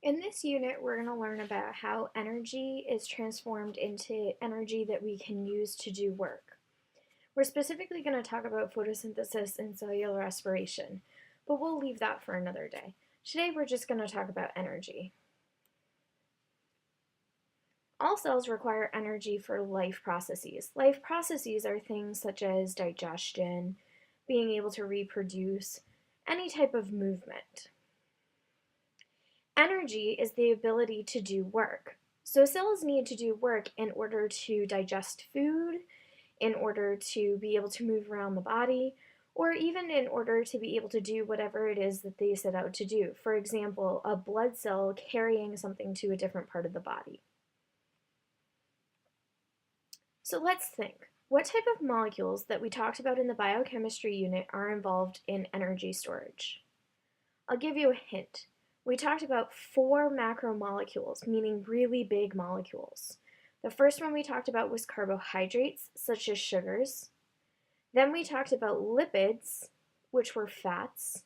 In this unit, we're going to learn about how energy is transformed into energy that we can use to do work. We're specifically going to talk about photosynthesis and cellular respiration, but we'll leave that for another day. Today, we're just going to talk about energy. All cells require energy for life processes. Life processes are things such as digestion, being able to reproduce, any type of movement. Energy is the ability to do work. So cells need to do work in order to digest food, in order to be able to move around the body, or even in order to be able to do whatever it is that they set out to do. For example, a blood cell carrying something to a different part of the body. So let's think. What type of molecules that we talked about in the biochemistry unit are involved in energy storage? I'll give you a hint. We talked about 4 macromolecules, meaning really big molecules. The first one we talked about was carbohydrates, such as sugars. Then we talked about lipids, which were fats.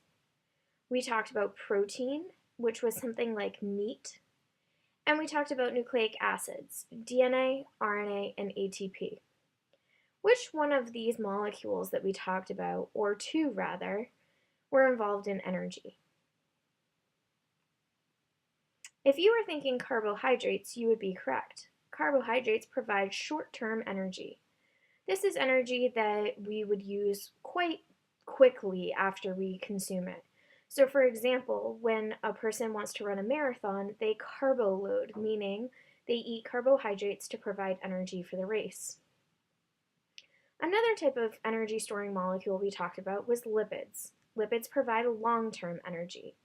We talked about protein, which was something like meat. And we talked about nucleic acids, DNA, RNA, and ATP. Which one of these molecules that we talked about, or 2 rather, were involved in energy? If you were thinking carbohydrates, you would be correct. Carbohydrates provide short-term energy. This is energy that we would use quite quickly after we consume it. So for example, when a person wants to run a marathon, they carbo-load, meaning they eat carbohydrates to provide energy for the race. Another type of energy storing molecule we talked about was lipids. Lipids provide long-term energy.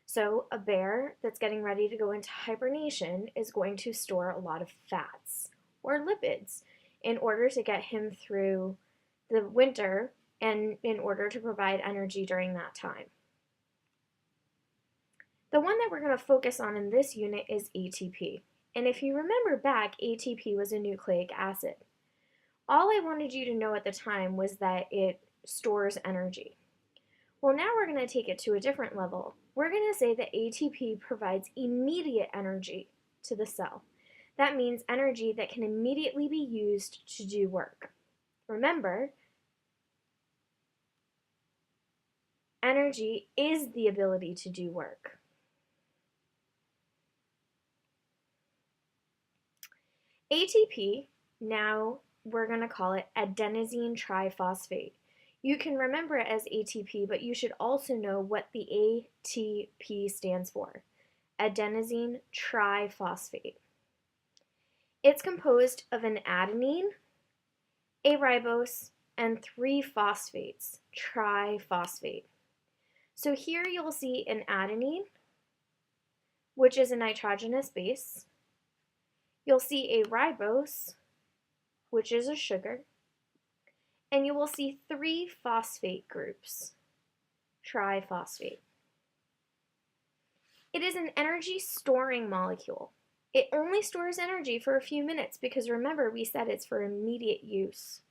So a bear that's getting ready to go into hibernation is going to store a lot of fats or lipids in order to get him through the winter and in order to provide energy during that time. The one that we're going to focus on in this unit is ATP. And if you remember back, ATP was a nucleic acid. All I wanted you to know at the time was that it stores energy. Well, now we're going to take it to a different level. We're going to say that ATP provides immediate energy to the cell. That means energy that can immediately be used to do work. Remember, energy is the ability to do work. ATP, now we're going to call it adenosine triphosphate. You can remember it as ATP, but you should also know what the ATP stands for, adenosine triphosphate. It's composed of an adenine, a ribose, and 3 phosphates, triphosphate. So here you'll see an adenine, which is a nitrogenous base. You'll see a ribose, which is a sugar. And you will see 3 phosphate groups, triphosphate. It is an energy storing molecule. It only stores energy for a few minutes because remember we said it's for immediate use.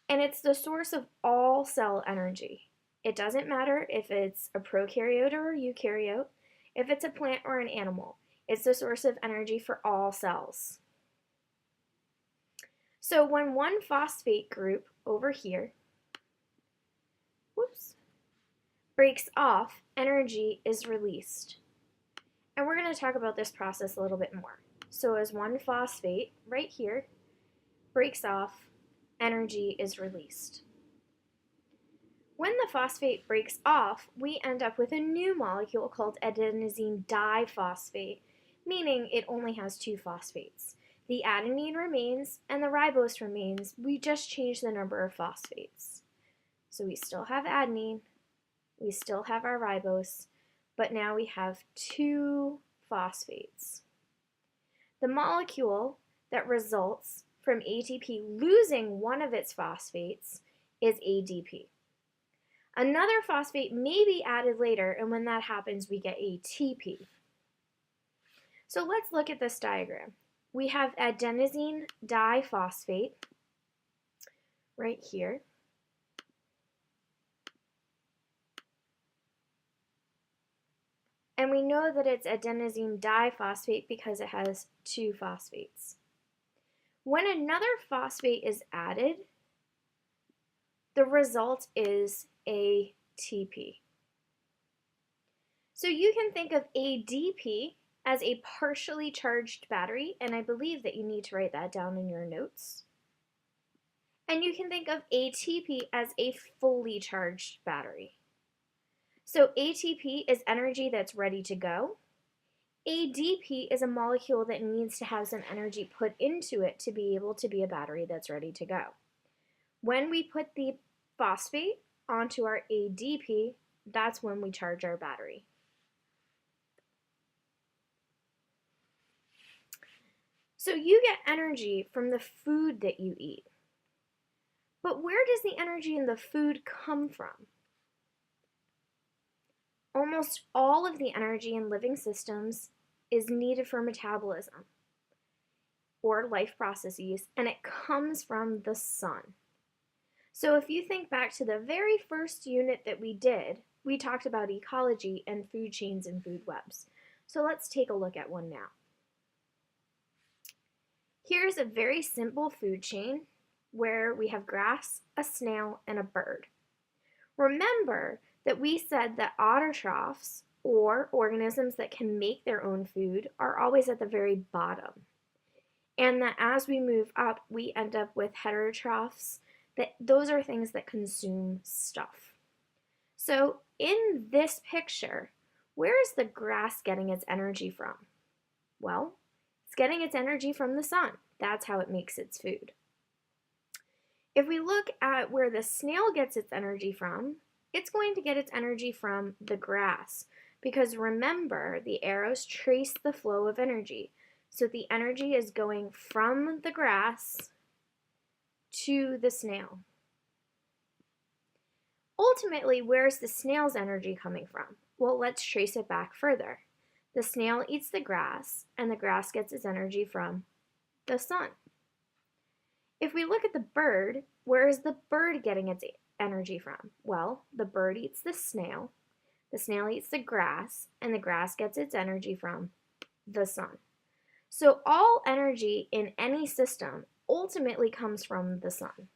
And it's the source of all cell energy. It doesn't matter if it's a prokaryote or a eukaryote, if it's a plant or an animal. It's the source of energy for all cells. So when one phosphate group over here, breaks off, energy is released. And we're going to talk about this process a little bit more. So as one phosphate, right here, breaks off, energy is released. When the phosphate breaks off, we end up with a new molecule called adenosine diphosphate, meaning it only has 2 phosphates. The adenine remains and the ribose remains. We just change the number of phosphates. So we still have adenine, we still have our ribose, but now we have 2 phosphates. The molecule that results from ATP losing one of its phosphates is ADP. Another phosphate may be added later, and when that happens, we get ATP. So let's look at this diagram. We have adenosine diphosphate right here. And we know that it's adenosine diphosphate because it has two phosphates. When another phosphate is added, the result is ATP. So you can think of ADP as a partially charged battery, and I believe that you need to write that down in your notes. And you can think of ATP as a fully charged battery. So ATP is energy that's ready to go. ADP is a molecule that needs to have some energy put into it to be able to be a battery that's ready to go. When we put the phosphate onto our ADP, that's when we charge our battery. So you get energy from the food that you eat. But where does the energy in the food come from? Almost all of the energy in living systems is needed for metabolism or life processes, and it comes from the sun. So if you think back to the very first unit that we did, we talked about ecology and food chains and food webs. So let's take a look at one now. Here's a very simple food chain where we have grass, a snail, and a bird. Remember that we said that autotrophs, or organisms that can make their own food, are always at the very bottom. And that as we move up, we end up with heterotrophs. Those are things that consume stuff. So in this picture, where is the grass getting its energy from? Well, it's getting its energy from the sun. That's how it makes its food. If we look at where the snail gets its energy from, it's going to get its energy from the grass, because remember, the arrows trace the flow of energy. So the energy is going from the grass to the snail. Ultimately, where's the snail's energy coming from? Well, let's trace it back further. The snail eats the grass, and the grass gets its energy from the sun. If we look at the bird, where is the bird getting its energy from? Well, the bird eats the snail eats the grass, and the grass gets its energy from the sun. So all energy in any system ultimately comes from the sun.